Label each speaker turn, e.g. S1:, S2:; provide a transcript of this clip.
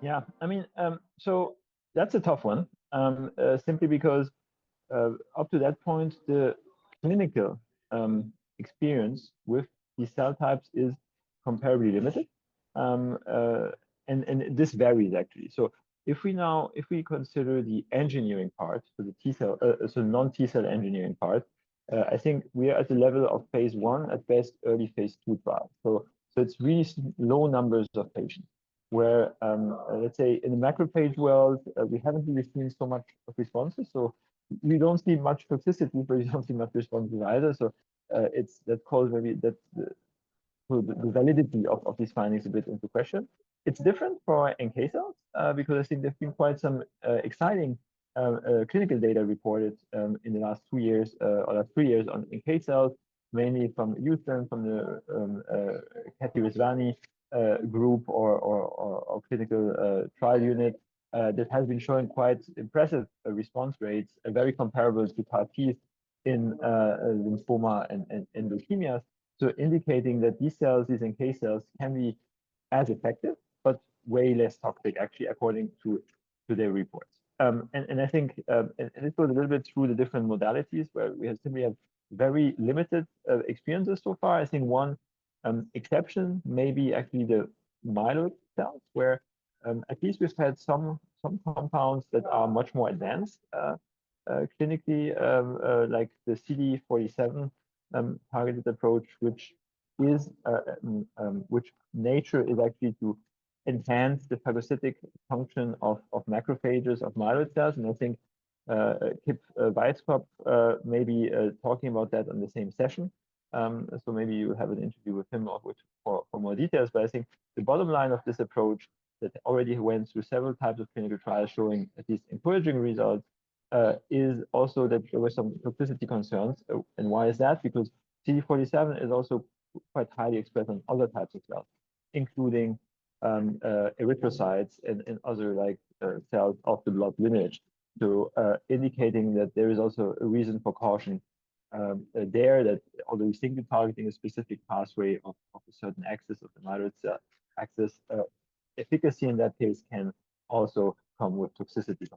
S1: Yeah, I mean, so that's a tough one, simply because up to that point, the clinical experience with these cell types is comparably limited, um, uh, and this varies actually. So if we consider the engineering part, so the T cell, so non-T cell engineering part, I think we are at the level of phase 1 at best, early phase 2 trial. So it's really low numbers of patients. Where let's say in the macrophage world, we haven't really seen so much of responses. So you don't see much toxicity, but you don't see much responses either. So it's that calls maybe that the validity of these findings a bit into question. It's different for NK cells because I think there's been quite some exciting clinical data reported in the last 2 years or last 3 years on NK cells, mainly from Houston, from the Kathy Rizvani group or clinical trial unit that has been showing quite impressive response rates, very comparable to CAR-Ts in lymphoma and leukemias. So indicating that these cells, these NK cells, can be as effective, but way less toxic, actually, according to their reports. And I think, and it goes a little bit through the different modalities where we simply have very limited experiences so far. I think one exception may be actually the myeloid cells, where at least we've had some compounds that are much more advanced clinically, like the CD47 targeted approach, which is which nature is actually to enhance the phagocytic function of macrophages of myeloid cells. And I think Kip Weizkopf may be talking about that on the same session. So maybe you have an interview with him for more details. But I think the bottom line of this approach that already went through several types of clinical trials showing at least encouraging results is also that there were some toxicity concerns. And why is that? Because CD47 is also quite highly expressed on other types of cells, including erythrocytes and other like cells of the blood lineage. So indicating that there is also a reason for caution there, that although we think we're targeting a specific pathway of a certain axis of the myeloid cell axis, efficacy in that case can also come with toxicity.